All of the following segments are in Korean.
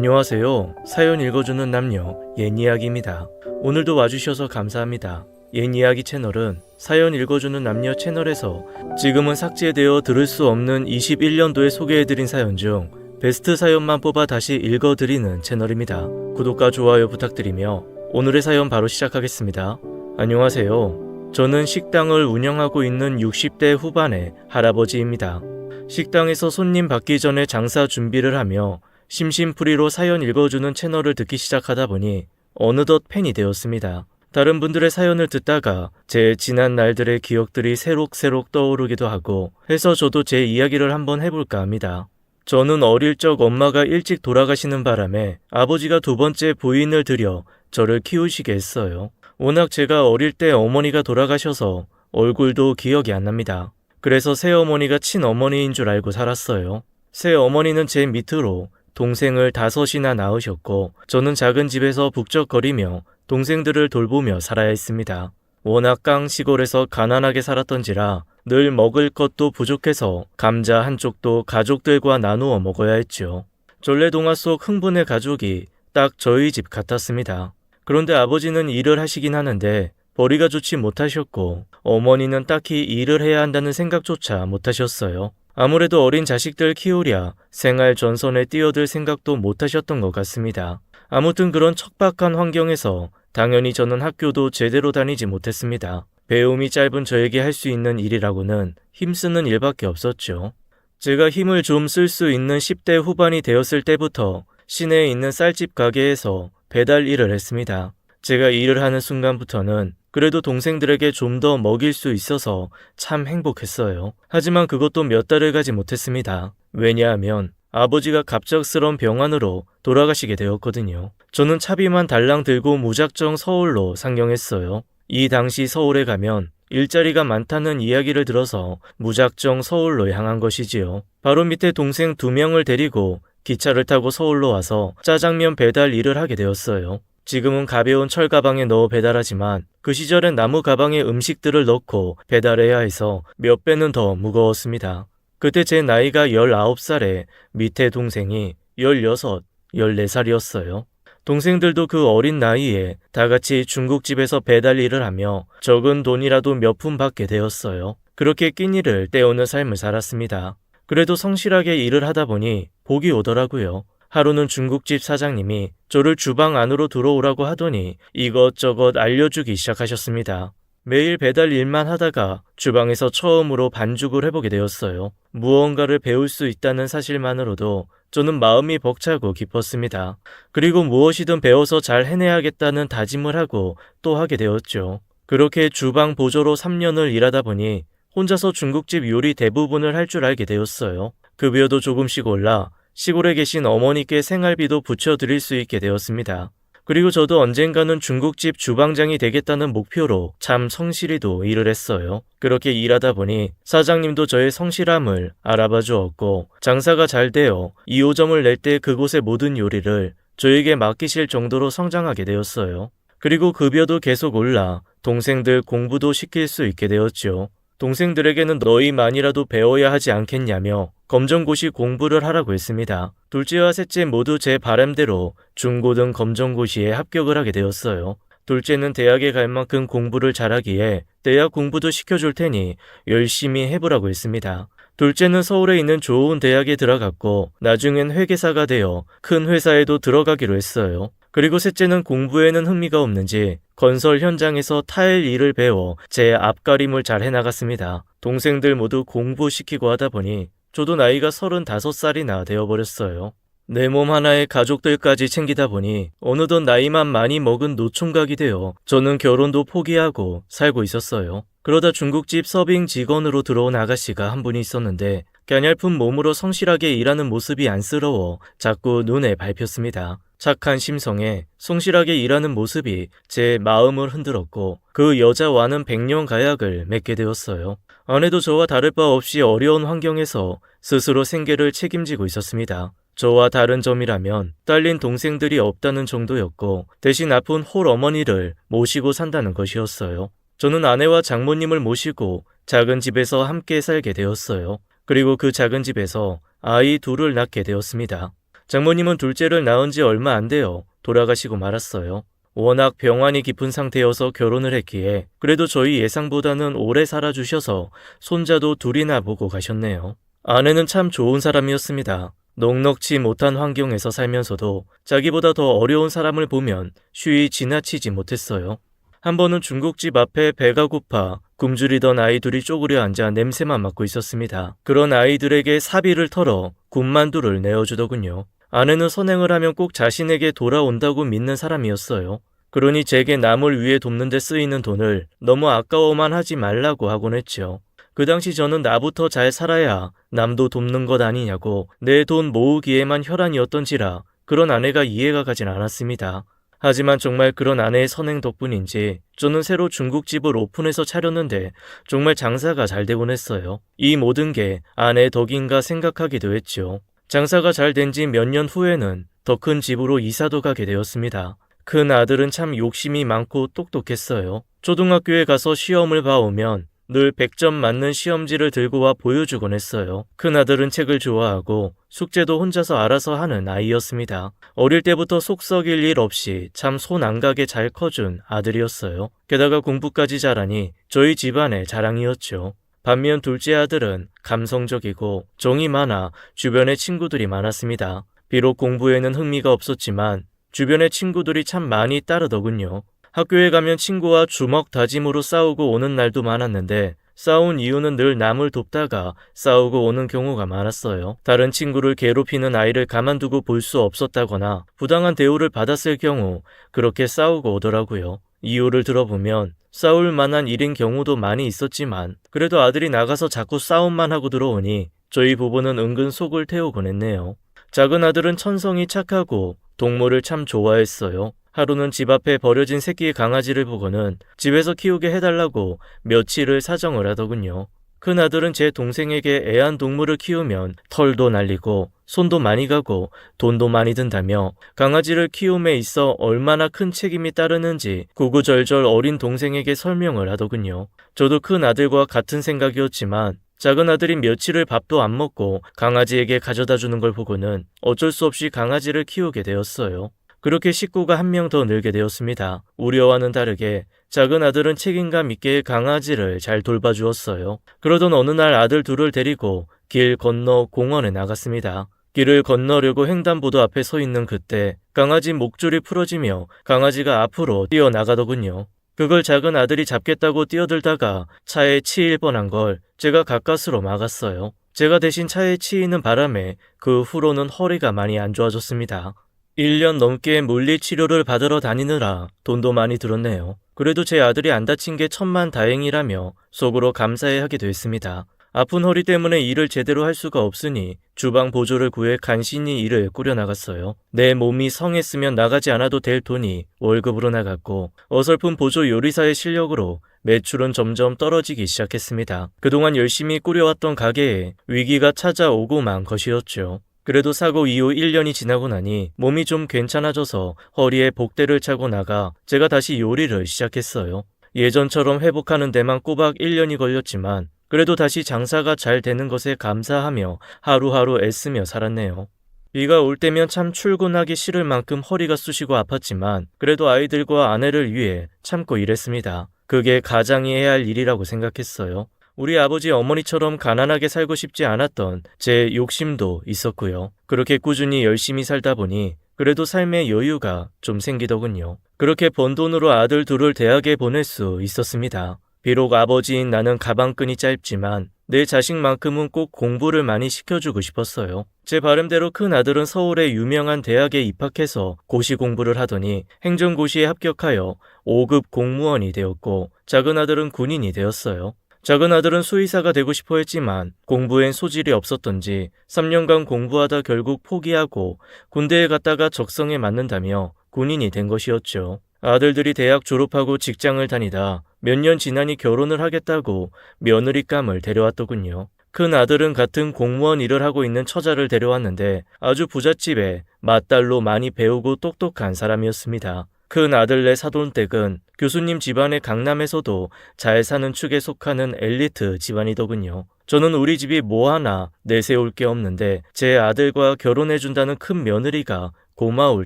안녕하세요. 사연 읽어주는 남녀 옛이야기입니다. 오늘도 와주셔서 감사합니다. 옛이야기 채널은 사연 읽어주는 남녀 채널에서 지금은 삭제되어 들을 수 없는 21년도에 소개해드린 사연 중 베스트 사연만 뽑아 다시 읽어드리는 채널입니다. 구독과 좋아요 부탁드리며 오늘의 사연 바로 시작하겠습니다. 안녕하세요. 저는 식당을 운영하고 있는 60대 후반의 할아버지입니다. 식당에서 손님 받기 전에 장사 준비를 하며 심심풀이로 사연 읽어주는 채널을 듣기 시작하다 보니 어느덧 팬이 되었습니다. 다른 분들의 사연을 듣다가 제 지난 날들의 기억들이 새록새록 떠오르기도 하고 해서 저도 제 이야기를 한번 해볼까 합니다. 저는 어릴 적 엄마가 일찍 돌아가시는 바람에 아버지가 두 번째 부인을 들여 저를 키우시게 했어요. 워낙 제가 어릴 때 어머니가 돌아가셔서 얼굴도 기억이 안 납니다. 그래서 새어머니가 친어머니인 줄 알고 살았어요. 새어머니는 제 밑으로 동생을 5이나 낳으셨고 저는 작은 집에서 북적거리며 동생들을 돌보며 살아야 했습니다. 워낙 깡시골에서 가난하게 살았던지라 늘 먹을 것도 부족해서 감자 한 쪽도 가족들과 나누어 먹어야 했죠. 전래동화 속 흥분의 가족이 딱 저희 집 같았습니다. 그런데 아버지는 일을 하시긴 하는데 벌이가 좋지 못하셨고 어머니는 딱히 일을 해야 한다는 생각조차 못하셨어요. 아무래도 어린 자식들 키우랴 생활 전선에 뛰어들 생각도 못하셨던 것 같습니다. 아무튼 그런 척박한 환경에서 당연히 저는 학교도 제대로 다니지 못했습니다. 배움이 짧은 저에게 할 수 있는 일이라고는 힘쓰는 일밖에 없었죠. 제가 힘을 좀 쓸 수 있는 10대 후반이 되었을 때부터 시내에 있는 쌀집 가게에서 배달 일을 했습니다. 제가 일을 하는 순간부터는 그래도 동생들에게 좀 더 먹일 수 있어서 참 행복했어요. 하지만 그것도 몇 달을 가지 못했습니다. 왜냐하면 아버지가 갑작스런 병환으로 돌아가시게 되었거든요. 저는 차비만 달랑 들고 무작정 서울로 상경했어요. 이 당시 서울에 가면 일자리가 많다는 이야기를 들어서 무작정 서울로 향한 것이지요. 바로 밑에 동생 2명을 데리고 기차를 타고 서울로 와서 짜장면 배달 일을 하게 되었어요. 지금은 가벼운 철 가방에 넣어 배달하지만 그 시절엔 나무 가방에 음식들을 넣고 배달해야 해서 몇 배는 더 무거웠습니다. 그때 제 나이가 19살에 밑에 동생이 16, 14살이었어요. 동생들도 그 어린 나이에 다 같이 중국집에서 배달 일을 하며 적은 돈이라도 몇 푼 받게 되었어요. 그렇게 끼니를 때우는 삶을 살았습니다. 그래도 성실하게 일을 하다 보니 복이 오더라고요. 하루는 중국집 사장님이 저를 주방 안으로 들어오라고 하더니 이것저것 알려주기 시작하셨습니다. 매일 배달 일만 하다가 주방에서 처음으로 반죽을 해보게 되었어요. 무언가를 배울 수 있다는 사실만으로도 저는 마음이 벅차고 기뻤습니다. 그리고 무엇이든 배워서 잘 해내야겠다는 다짐을 하고 또 하게 되었죠. 그렇게 주방 보조로 3년을 일하다 보니 혼자서 중국집 요리 대부분을 할 줄 알게 되었어요. 급여도 조금씩 올라 시골에 계신 어머니께 생활비도 붙여드릴 수 있게 되었습니다. 그리고 저도 언젠가는 중국집 주방장이 되겠다는 목표로 참 성실히도 일을 했어요. 그렇게 일하다 보니 사장님도 저의 성실함을 알아봐 주었고 장사가 잘 되어 2호점을 낼 때 그곳의 모든 요리를 저에게 맡기실 정도로 성장하게 되었어요. 그리고 급여도 계속 올라 동생들 공부도 시킬 수 있게 되었죠. 동생들에게는 너희만이라도 배워야 하지 않겠냐며 검정고시 공부를 하라고 했습니다. 둘째와 셋째 모두 제 바람대로 중고등 검정고시에 합격을 하게 되었어요. 둘째는 대학에 갈 만큼 공부를 잘하기에 대학 공부도 시켜줄 테니 열심히 해보라고 했습니다. 둘째는 서울에 있는 좋은 대학에 들어갔고 나중엔 회계사가 되어 큰 회사에도 들어가기로 했어요. 그리고 셋째는 공부에는 흥미가 없는지 건설 현장에서 타일 일을 배워 제 앞가림을 잘 해나갔습니다. 동생들 모두 공부시키고 하다 보니 저도 나이가 35살이나 되어버렸어요. 내 몸 하나에 가족들까지 챙기다 보니 어느덧 나이만 많이 먹은 노총각이 되어 저는 결혼도 포기하고 살고 있었어요. 그러다 중국집 서빙 직원으로 들어온 아가씨가 한 분이 있었는데 갸냘픈 몸으로 성실하게 일하는 모습이 안쓰러워 자꾸 눈에 밟혔습니다. 착한 심성에 성실하게 일하는 모습이 제 마음을 흔들었고 그 여자와는 백년 가약을 맺게 되었어요. 아내도 저와 다를 바 없이 어려운 환경에서 스스로 생계를 책임지고 있었습니다. 저와 다른 점이라면 딸린 동생들이 없다는 정도였고 대신 아픈 홀어머니를 모시고 산다는 것이었어요. 저는 아내와 장모님을 모시고 작은 집에서 함께 살게 되었어요. 그리고 그 작은 집에서 아이 둘을 낳게 되었습니다. 장모님은 둘째를 낳은 지 얼마 안 돼요 돌아가시고 말았어요. 워낙 병환이 깊은 상태여서 결혼을 했기에 그래도 저희 예상보다는 오래 살아주셔서 손자도 둘이나 보고 가셨네요. 아내는 참 좋은 사람이었습니다. 넉넉지 못한 환경에서 살면서도 자기보다 더 어려운 사람을 보면 쉬이 지나치지 못했어요. 한 번은 중국집 앞에 배가 고파 굶주리던 아이들이 쪼그려 앉아 냄새만 맡고 있었습니다. 그런 아이들에게 사비를 털어 군만두를 내어주더군요. 아내는 선행을 하면 꼭 자신에게 돌아온다고 믿는 사람이었어요. 그러니 제게 남을 위해 돕는 데 쓰이는 돈을 너무 아까워만 하지 말라고 하곤 했죠. 그 당시 저는 나부터 잘 살아야 남도 돕는 것 아니냐고 내 돈 모으기에만 혈안이었던지라 그런 아내가 이해가 가진 않았습니다. 하지만 정말 그런 아내의 선행 덕분인지 저는 새로 중국집을 오픈해서 차렸는데 정말 장사가 잘 되곤 했어요. 이 모든 게 아내의 덕인가 생각하기도 했죠. 장사가 잘 된 지 몇 년 후에는 더 큰 집으로 이사도 가게 되었습니다. 큰 아들은 참 욕심이 많고 똑똑했어요. 초등학교에 가서 시험을 봐오면 늘 100점 맞는 시험지를 들고 와 보여주곤 했어요. 큰 아들은 책을 좋아하고 숙제도 혼자서 알아서 하는 아이였습니다. 어릴 때부터 속 썩일 일 없이 참 손 안 가게 잘 커준 아들이었어요. 게다가 공부까지 잘하니 저희 집안의 자랑이었죠. 반면 둘째 아들은 감성적이고 정이 많아 주변에 친구들이 많았습니다. 비록 공부에는 흥미가 없었지만 주변에 친구들이 참 많이 따르더군요. 학교에 가면 친구와 주먹 다짐으로 싸우고 오는 날도 많았는데 싸운 이유는 늘 남을 돕다가 싸우고 오는 경우가 많았어요. 다른 친구를 괴롭히는 아이를 가만두고 볼 수 없었다거나 부당한 대우를 받았을 경우 그렇게 싸우고 오더라고요. 이유를 들어보면 싸울 만한 일인 경우도 많이 있었지만 그래도 아들이 나가서 자꾸 싸움만 하고 들어오니 저희 부부는 은근 속을 태우곤 했네요. 작은 아들은 천성이 착하고 동물을 참 좋아했어요. 하루는 집 앞에 버려진 새끼 강아지를 보고는 집에서 키우게 해달라고 며칠을 사정을 하더군요. 큰 아들은 제 동생에게 애완동물을 키우면 털도 날리고 손도 많이 가고 돈도 많이 든다며 강아지를 키움에 있어 얼마나 큰 책임이 따르는지 구구절절 어린 동생에게 설명을 하더군요. 저도 큰 아들과 같은 생각이었지만 작은 아들이 며칠을 밥도 안 먹고 강아지에게 가져다 주는 걸 보고는 어쩔 수 없이 강아지를 키우게 되었어요. 그렇게 식구가 한 명 더 늘게 되었습니다. 우려와는 다르게 작은 아들은 책임감 있게 강아지를 잘 돌봐주었어요. 그러던 어느 날 아들 둘을 데리고 길 건너 공원에 나갔습니다. 길을 건너려고 횡단보도 앞에 서 있는 그때 강아지 목줄이 풀어지며 강아지가 앞으로 뛰어나가더군요. 그걸 작은 아들이 잡겠다고 뛰어들다가 차에 치일 뻔한 걸 제가 가까스로 막았어요. 제가 대신 차에 치이는 바람에 그 후로는 허리가 많이 안 좋아졌습니다. 1년 넘게 물리치료를 받으러 다니느라 돈도 많이 들었네요. 그래도 제 아들이 안 다친 게 천만다행이라며 속으로 감사해 하기도 했습니다. 아픈 허리 때문에 일을 제대로 할 수가 없으니 주방 보조를 구해 간신히 일을 꾸려나갔어요. 내 몸이 성했으면 나가지 않아도 될 돈이 월급으로 나갔고 어설픈 보조 요리사의 실력으로 매출은 점점 떨어지기 시작했습니다. 그동안 열심히 꾸려왔던 가게에 위기가 찾아오고만 것이었죠. 그래도 사고 이후 1년이 지나고 나니 몸이 좀 괜찮아져서 허리에 복대를 차고 나가 제가 다시 요리를 시작했어요. 예전처럼 회복하는 데만 꼬박 1년이 걸렸지만 그래도 다시 장사가 잘 되는 것에 감사하며 하루하루 애쓰며 살았네요. 비가 올 때면 참 출근하기 싫을 만큼 허리가 쑤시고 아팠지만 그래도 아이들과 아내를 위해 참고 일했습니다. 그게 가장이 해야 할 일이라고 생각했어요. 우리 아버지 어머니처럼 가난하게 살고 싶지 않았던 제 욕심도 있었고요. 그렇게 꾸준히 열심히 살다 보니 그래도 삶의 여유가 좀 생기더군요. 그렇게 번 돈으로 아들 둘을 대학에 보낼 수 있었습니다. 비록 아버지인 나는 가방끈이 짧지만 내 자식만큼은 꼭 공부를 많이 시켜주고 싶었어요. 제 바람대로 큰 아들은 서울의 유명한 대학에 입학해서 고시 공부를 하더니 행정고시에 합격하여 5급 공무원이 되었고 작은 아들은 군인이 되었어요. 작은 아들은 수의사가 되고 싶어 했지만 공부엔 소질이 없었던지 3년간 공부하다 결국 포기하고 군대에 갔다가 적성에 맞는다며 군인이 된 것이었죠. 아들들이 대학 졸업하고 직장을 다니다 몇 년 지나니 결혼을 하겠다고 며느리감을 데려왔더군요. 큰 아들은 같은 공무원 일을 하고 있는 처자를 데려왔는데 아주 부잣집에 맏딸로 많이 배우고 똑똑한 사람이었습니다. 큰 아들네 사돈댁은 교수님 집안의 강남에서도 잘 사는 축에 속하는 엘리트 집안이더군요. 저는 우리 집이 뭐 하나 내세울 게 없는데 제 아들과 결혼해준다는 큰 며느리가 고마울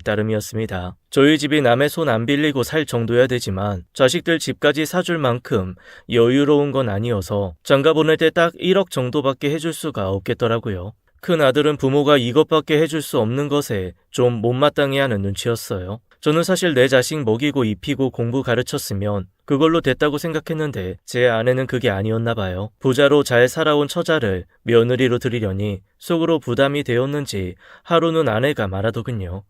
따름이었습니다. 저희 집이 남의 손 안 빌리고 살 정도야 되지만 자식들 집까지 사줄 만큼 여유로운 건 아니어서 장가 보낼 때 딱 1억 정도밖에 해줄 수가 없겠더라고요. 큰 아들은 부모가 이것밖에 해줄 수 없는 것에 좀 못마땅해하는 눈치였어요. 저는 사실 내 자식 먹이고 입히고 공부 가르쳤으면 그걸로 됐다고 생각했는데 제 아내는 그게 아니었나 봐요. 부자로 잘 살아온 처자를 며느리로 들이려니 속으로 부담이 되었는지 하루는 아내가 말하더군요.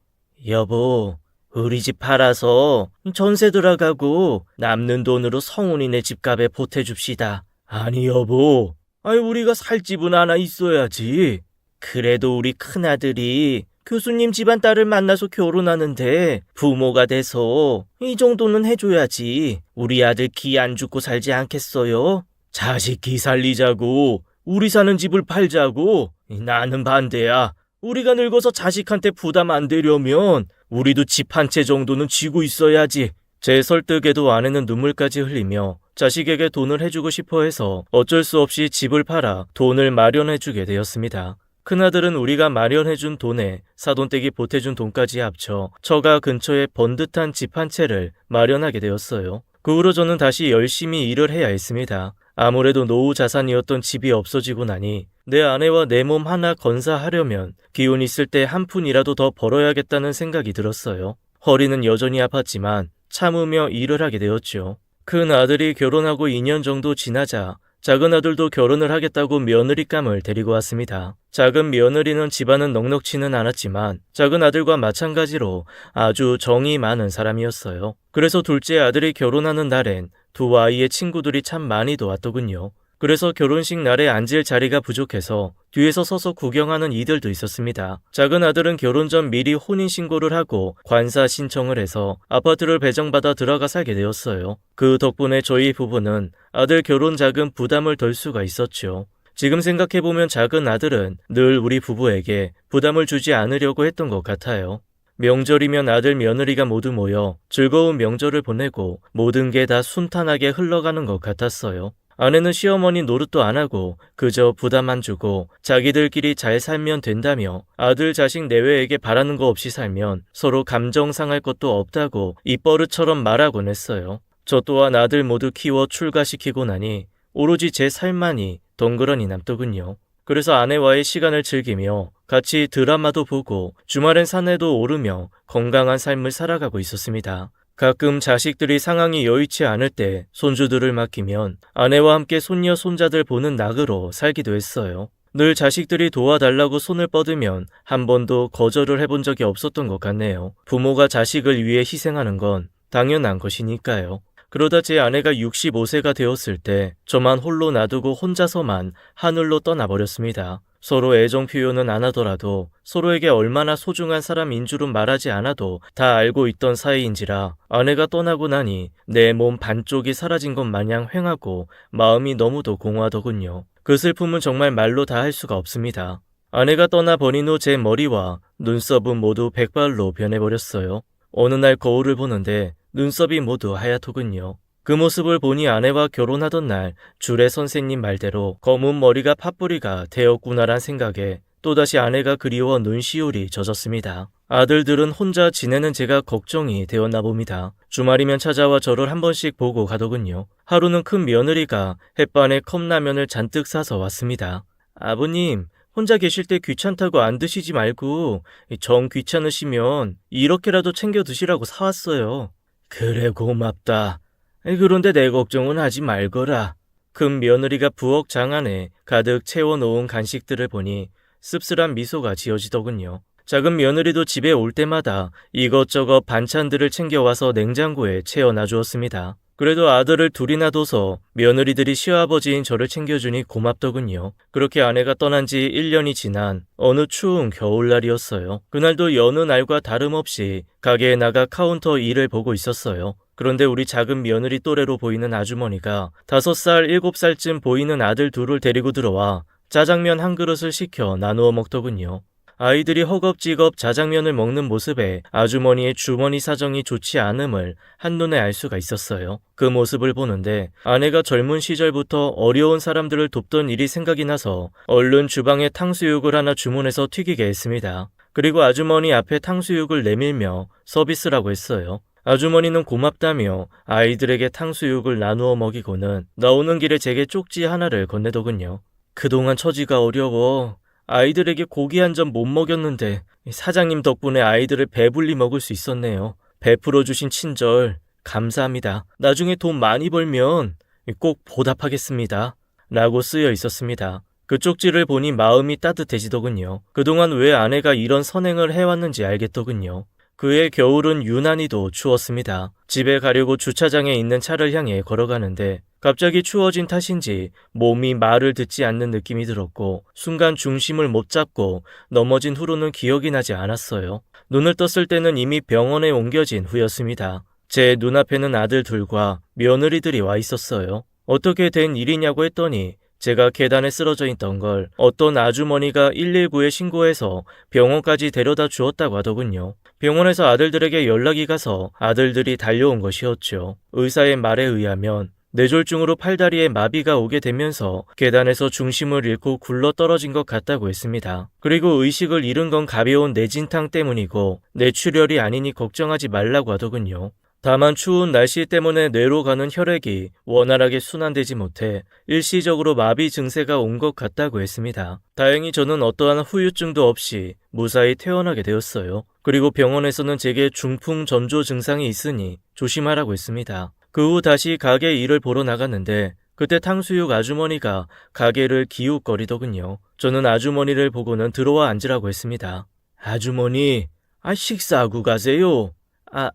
여보, 우리 집 팔아서 전세 들어가고 남는 돈으로 성훈이네 집값에 보태줍시다. 아니 여보, 우리가 살 집은 하나 있어야지. 그래도 우리 큰아들이 교수님 집안 딸을 만나서 결혼하는데 부모가 돼서 이 정도는 해줘야지. 우리 아들 기 안 죽고 살지 않겠어요? 자식 기 살리자고 우리 사는 집을 팔자고? 나는 반대야. 우리가 늙어서 자식한테 부담 안 되려면 우리도 집 한 채 정도는 쥐고 있어야지. 제 설득에도 아내는 눈물까지 흘리며 자식에게 돈을 해주고 싶어 해서 어쩔 수 없이 집을 팔아 돈을 마련해주게 되었습니다. 큰아들은 우리가 마련해준 돈에 사돈댁이 보태준 돈까지 합쳐 처가 근처에 번듯한 집 한 채를 마련하게 되었어요. 그 후로 저는 다시 열심히 일을 해야 했습니다. 아무래도 노후 자산이었던 집이 없어지고 나니 내 아내와 내 몸 하나 건사하려면 기운 있을 때 한 푼이라도 더 벌어야겠다는 생각이 들었어요. 허리는 여전히 아팠지만 참으며 일을 하게 되었죠. 큰 아들이 결혼하고 2년 정도 지나자 작은 아들도 결혼을 하겠다고 며느리감을 데리고 왔습니다. 작은 며느리는 집안은 넉넉지는 않았지만 작은 아들과 마찬가지로 아주 정이 많은 사람이었어요. 그래서 둘째 아들이 결혼하는 날엔 두 아이의 친구들이 참 많이도 왔더군요. 그래서 결혼식 날에 앉을 자리가 부족해서 뒤에서 서서 구경하는 이들도 있었습니다. 작은 아들은 결혼 전 미리 혼인신고를 하고 관사 신청을 해서 아파트를 배정받아 들어가 살게 되었어요. 그 덕분에 저희 부부는 아들 결혼 자금 부담을 덜 수가 있었죠. 지금 생각해보면 작은 아들은 늘 우리 부부에게 부담을 주지 않으려고 했던 것 같아요. 명절이면 아들 며느리가 모두 모여 즐거운 명절을 보내고 모든 게 다 순탄하게 흘러가는 것 같았어요. 아내는 시어머니 노릇도 안 하고 그저 부담 안 주고 자기들끼리 잘 살면 된다며 아들 자식 내외에게 바라는 거 없이 살면 서로 감정 상할 것도 없다고 입버릇처럼 말하곤 했어요. 저 또한 아들 모두 키워 출가시키고 나니 오로지 제 삶만이 덩그러니 남더군요. 그래서 아내와의 시간을 즐기며 같이 드라마도 보고 주말엔 산에도 오르며 건강한 삶을 살아가고 있었습니다. 가끔 자식들이 상황이 여의치 않을 때 손주들을 맡기면 아내와 함께 손녀 손자들 보는 낙으로 살기도 했어요. 늘 자식들이 도와달라고 손을 뻗으면 한 번도 거절을 해본 적이 없었던 것 같네요. 부모가 자식을 위해 희생하는 건 당연한 것이니까요. 그러다 제 아내가 65세가 되었을 때 저만 홀로 놔두고 혼자서만 하늘로 떠나버렸습니다. 서로 애정 표현은 안 하더라도 서로에게 얼마나 소중한 사람인 줄은 말하지 않아도 다 알고 있던 사이인지라 아내가 떠나고 나니 내 몸 반쪽이 사라진 것 마냥 휑하고 마음이 너무도 공허하더군요. 그 슬픔은 정말 말로 다 할 수가 없습니다. 아내가 떠나버린 후 제 머리와 눈썹은 모두 백발로 변해버렸어요. 어느 날 거울을 보는데 눈썹이 모두 하얗더군요. 그 모습을 보니 아내와 결혼하던 날 주례 선생님 말대로 검은 머리가 팥뿌리가 되었구나란 생각에 또다시 아내가 그리워 눈시울이 젖었습니다. 아들들은 혼자 지내는 제가 걱정이 되었나 봅니다. 주말이면 찾아와 저를 한 번씩 보고 가더군요. 하루는 큰 며느리가 햇반에 컵라면을 잔뜩 싸서 왔습니다. 아버님, 혼자 계실 때 귀찮다고 안 드시지 말고 정 귀찮으시면 이렇게라도 챙겨 드시라고 사왔어요. 그래 고맙다. 그런데 내 걱정은 하지 말거라. 큰 며느리가 부엌 장안에 가득 채워놓은 간식들을 보니 씁쓸한 미소가 지어지더군요. 작은 며느리도 집에 올 때마다 이것저것 반찬들을 챙겨와서 냉장고에 채워놔 주었습니다. 그래도 아들을 둘이나 둬서 며느리들이 시아버지인 저를 챙겨주니 고맙더군요. 그렇게 아내가 떠난 지 1년이 지난 어느 추운 겨울날이었어요. 그날도 여느 날과 다름없이 가게에 나가 카운터 일을 보고 있었어요. 그런데 우리 작은 며느리 또래로 보이는 아주머니가 5살, 7살쯤 보이는 아들 둘을 데리고 들어와 짜장면 한 그릇을 시켜 나누어 먹더군요. 아이들이 허겁지겁 자장면을 먹는 모습에 아주머니의 주머니 사정이 좋지 않음을 한눈에 알 수가 있었어요. 그 모습을 보는데 아내가 젊은 시절부터 어려운 사람들을 돕던 일이 생각이 나서 얼른 주방에 탕수육을 하나 주문해서 튀기게 했습니다. 그리고 아주머니 앞에 탕수육을 내밀며 서비스라고 했어요. 아주머니는 고맙다며 아이들에게 탕수육을 나누어 먹이고는 나오는 길에 제게 쪽지 하나를 건네더군요. 그동안 처지가 어려워 아이들에게 고기 한 점 못 먹였는데 사장님 덕분에 아이들을 배불리 먹을 수 있었네요. 베풀어 주신 친절 감사합니다. 나중에 돈 많이 벌면 꼭 보답하겠습니다. 라고 쓰여 있었습니다. 그 쪽지를 보니 마음이 따뜻해지더군요. 그동안 왜 아내가 이런 선행을 해왔는지 알겠더군요. 그해 겨울은 유난히도 추웠습니다. 집에 가려고 주차장에 있는 차를 향해 걸어가는데 갑자기 추워진 탓인지 몸이 말을 듣지 않는 느낌이 들었고 순간 중심을 못 잡고 넘어진 후로는 기억이 나지 않았어요. 눈을 떴을 때는 이미 병원에 옮겨진 후였습니다. 제 눈앞에는 아들 둘과 며느리들이 와 있었어요. 어떻게 된 일이냐고 했더니 제가 계단에 쓰러져 있던 걸 어떤 아주머니가 119에 신고해서 병원까지 데려다 주었다고 하더군요. 병원에서 아들들에게 연락이 가서 아들들이 달려온 것이었죠. 의사의 말에 의하면 뇌졸중으로 팔다리에 마비가 오게 되면서 계단에서 중심을 잃고 굴러 떨어진 것 같다고 했습니다. 그리고 의식을 잃은 건 가벼운 뇌진탕 때문이고 뇌출혈이 아니니 걱정하지 말라고 하더군요. 다만 추운 날씨 때문에 뇌로 가는 혈액이 원활하게 순환되지 못해 일시적으로 마비 증세가 온 것 같다고 했습니다. 다행히 저는 어떠한 후유증도 없이 무사히 퇴원하게 되었어요. 그리고 병원에서는 제게 중풍 전조 증상이 있으니 조심하라고 했습니다. 그 후 다시 가게 일을 보러 나갔는데 그때 탕수육 아주머니가 가게를 기웃거리더군요. 저는 아주머니를 보고는 들어와 앉으라고 했습니다. 아주머니, 식사하고 가세요.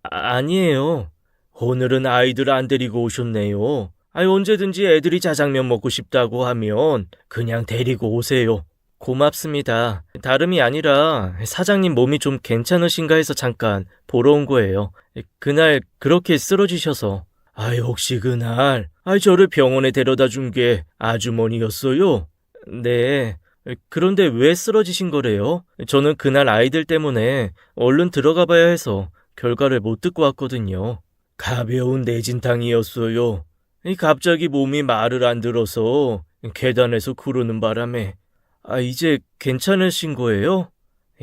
아니에요. 오늘은 아이들 안 데리고 오셨네요. 언제든지 애들이 자장면 먹고 싶다고 하면 그냥 데리고 오세요. 고맙습니다. 다름이 아니라 사장님 몸이 좀 괜찮으신가 해서 잠깐 보러 온 거예요. 그날 그렇게 쓰러지셔서. 혹시 그날 저를 병원에 데려다 준 게 아주머니였어요? 네. 그런데 왜 쓰러지신 거래요? 저는 그날 아이들 때문에 얼른 들어가 봐야 해서 결과를 못 듣고 왔거든요. 가벼운 뇌진탕이었어요. 갑자기 몸이 말을 안 들어서 계단에서 구르는 바람에. 이제 괜찮으신 거예요?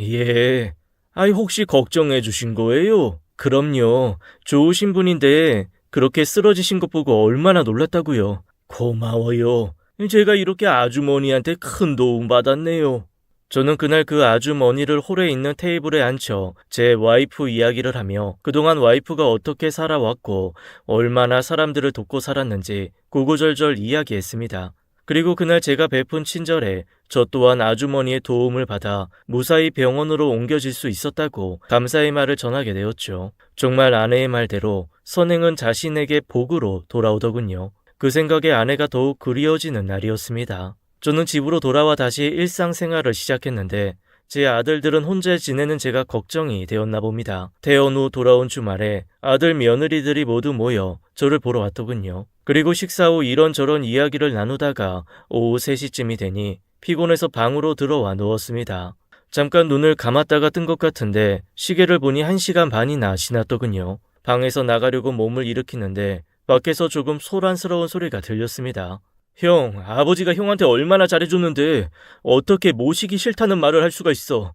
예. 혹시 걱정해 주신 거예요? 그럼요. 좋으신 분인데 그렇게 쓰러지신 것 보고 얼마나 놀랐다고요. 고마워요. 제가 이렇게 아주머니한테 큰 도움 받았네요. 저는 그날 그 아주머니를 홀에 있는 테이블에 앉혀 제 와이프 이야기를 하며 그동안 와이프가 어떻게 살아왔고 얼마나 사람들을 돕고 살았는지 구구절절 이야기했습니다. 그리고 그날 제가 베푼 친절에 저 또한 아주머니의 도움을 받아 무사히 병원으로 옮겨질 수 있었다고 감사의 말을 전하게 되었죠. 정말 아내의 말대로 선행은 자신에게 복으로 돌아오더군요. 그 생각에 아내가 더욱 그리워지는 날이었습니다. 저는 집으로 돌아와 다시 일상생활을 시작했는데 제 아들들은 혼자 지내는 제가 걱정이 되었나 봅니다. 퇴원 후 돌아온 주말에 아들 며느리들이 모두 모여 저를 보러 왔더군요. 그리고 식사 후 이런저런 이야기를 나누다가 오후 3시쯤이 되니 피곤해서 방으로 들어와 누웠습니다. 잠깐 눈을 감았다가 뜬 것 같은데 시계를 보니 1시간 반이나 지났더군요. 방에서 나가려고 몸을 일으키는데 밖에서 조금 소란스러운 소리가 들렸습니다. 형, 아버지가 형한테 얼마나 잘해줬는데 어떻게 모시기 싫다는 말을 할 수가 있어.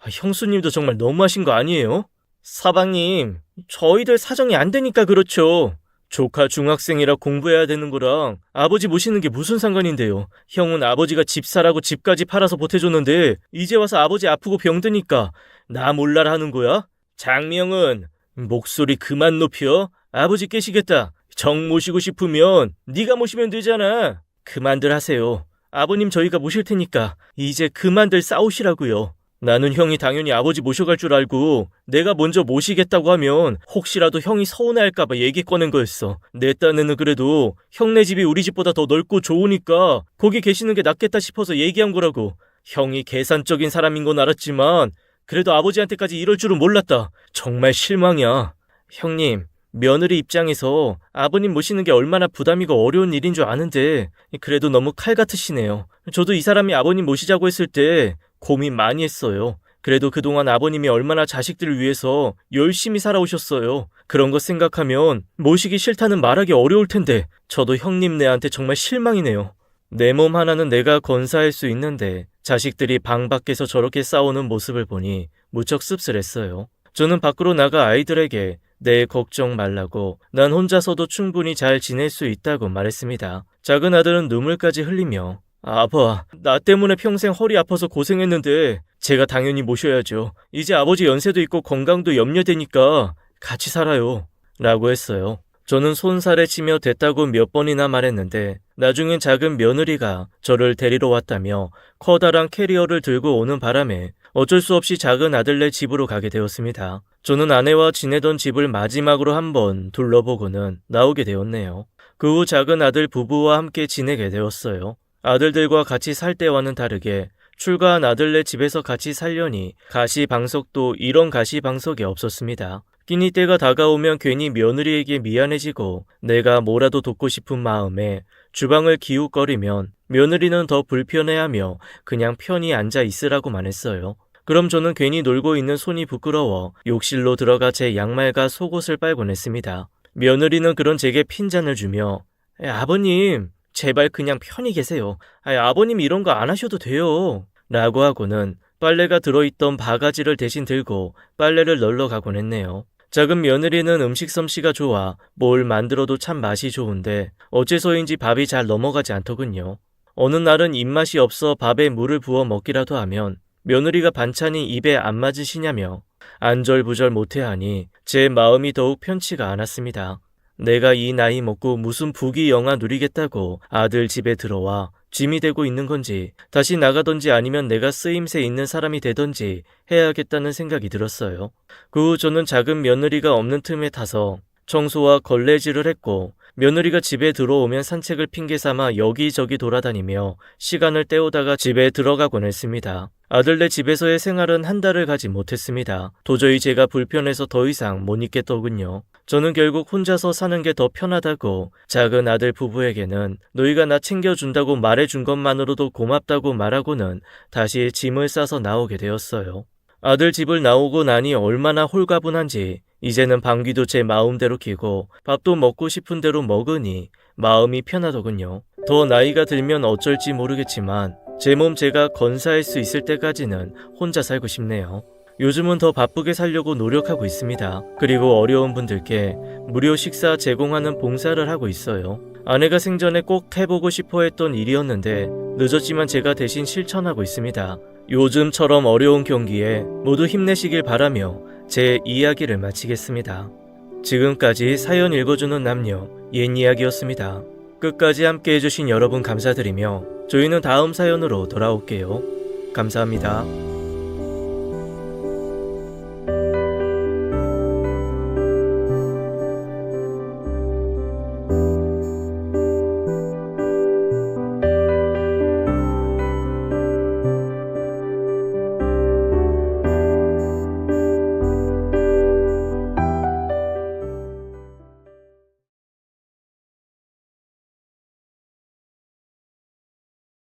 형수님도 정말 너무하신 거 아니에요? 사방님, 저희들 사정이 안 되니까 그렇죠. 조카 중학생이라 공부해야 되는 거랑 아버지 모시는 게 무슨 상관인데요. 형은 아버지가 집 사라고 집까지 팔아서 보태줬는데 이제 와서 아버지 아프고 병드니까 나 몰라라 하는 거야? 장명은 목소리 그만 높여. 아버지 깨시겠다. 정 모시고 싶으면 네가 모시면 되잖아. 그만들 하세요. 아버님 저희가 모실 테니까 이제 그만들 싸우시라고요. 나는 형이 당연히 아버지 모셔갈 줄 알고 내가 먼저 모시겠다고 하면 혹시라도 형이 서운해할까봐 얘기 꺼낸 거였어. 내 딴에는 그래도 형네 집이 우리 집보다 더 넓고 좋으니까 거기 계시는 게 낫겠다 싶어서 얘기한 거라고. 형이 계산적인 사람인 건 알았지만 그래도 아버지한테까지 이럴 줄은 몰랐다. 정말 실망이야. 형님, 며느리 입장에서 아버님 모시는 게 얼마나 부담이고 어려운 일인 줄 아는데 그래도 너무 칼 같으시네요. 저도 이 사람이 아버님 모시자고 했을 때 고민 많이 했어요. 그래도 그동안 아버님이 얼마나 자식들을 위해서 열심히 살아오셨어요. 그런 거 생각하면 모시기 싫다는 말하기 어려울 텐데 저도 형님네한테 정말 실망이네요. 내 몸 하나는 내가 건사할 수 있는데 자식들이 방 밖에서 저렇게 싸우는 모습을 보니 무척 씁쓸했어요. 저는 밖으로 나가 아이들에게 내 걱정 말라고 난 혼자서도 충분히 잘 지낼 수 있다고 말했습니다. 작은 아들은 눈물까지 흘리며 아빠, 나 때문에 평생 허리 아파서 고생했는데 제가 당연히 모셔야죠. 이제 아버지 연세도 있고 건강도 염려되니까 같이 살아요. 라고 했어요. 저는 손살에 치며 됐다고 몇 번이나 말했는데 나중엔 작은 며느리가 저를 데리러 왔다며 커다란 캐리어를 들고 오는 바람에 어쩔 수 없이 작은 아들네 집으로 가게 되었습니다. 저는 아내와 지내던 집을 마지막으로 한번 둘러보고는 나오게 되었네요. 그 후 작은 아들 부부와 함께 지내게 되었어요. 아들들과 같이 살 때와는 다르게 출가한 아들네 집에서 같이 살려니 가시방석도 이런 가시방석이 없었습니다. 끼니 때가 다가오면 괜히 며느리에게 미안해지고 내가 뭐라도 돕고 싶은 마음에 주방을 기웃거리면 며느리는 더 불편해하며 그냥 편히 앉아 있으라고만 했어요. 그럼 저는 괜히 놀고 있는 손이 부끄러워 욕실로 들어가 제 양말과 속옷을 빨곤 했습니다. 며느리는 그런 제게 핀잔을 주며 아버님 제발 그냥 편히 계세요. 아버님 이런 거 안 하셔도 돼요. 라고 하고는 빨래가 들어있던 바가지를 대신 들고 빨래를 널러 가곤 했네요. 작은 며느리는 음식 솜씨가 좋아 뭘 만들어도 참 맛이 좋은데 어째서인지 밥이 잘 넘어가지 않더군요. 어느 날은 입맛이 없어 밥에 물을 부어 먹기라도 하면 며느리가 반찬이 입에 안 맞으시냐며 안절부절 못해하니 제 마음이 더욱 편치가 않았습니다. 내가 이 나이 먹고 무슨 부귀영화 누리겠다고 아들 집에 들어와 짐이 되고 있는 건지 다시 나가던지 아니면 내가 쓰임새 있는 사람이 되던지 해야겠다는 생각이 들었어요. 그 후 저는 작은 며느리가 없는 틈에 타서 청소와 걸레질을 했고 며느리가 집에 들어오면 산책을 핑계삼아 여기저기 돌아다니며 시간을 때우다가 집에 들어가곤 했습니다. 아들네 집에서의 생활은 한 달을 가지 못했습니다. 도저히 제가 불편해서 더 이상 못 있겠더군요. 저는 결국 혼자서 사는 게 더 편하다고 작은 아들 부부에게는 너희가 나 챙겨준다고 말해준 것만으로도 고맙다고 말하고는 다시 짐을 싸서 나오게 되었어요. 아들 집을 나오고 나니 얼마나 홀가분한지 이제는 방귀도 제 마음대로 뀌고 밥도 먹고 싶은 대로 먹으니 마음이 편하더군요. 더 나이가 들면 어쩔지 모르겠지만 제 몸 제가 건사할 수 있을 때까지는 혼자 살고 싶네요. 요즘은 더 바쁘게 살려고 노력하고 있습니다. 그리고 어려운 분들께 무료 식사 제공하는 봉사를 하고 있어요. 아내가 생전에 꼭 해보고 싶어 했던 일이었는데 늦었지만 제가 대신 실천하고 있습니다. 요즘처럼 어려운 경기에 모두 힘내시길 바라며 제 이야기를 마치겠습니다. 지금까지 사연 읽어주는 남녀 옛 이야기였습니다. 끝까지 함께 해주신 여러분 감사드리며 저희는 다음 사연으로 돌아올게요. 감사합니다.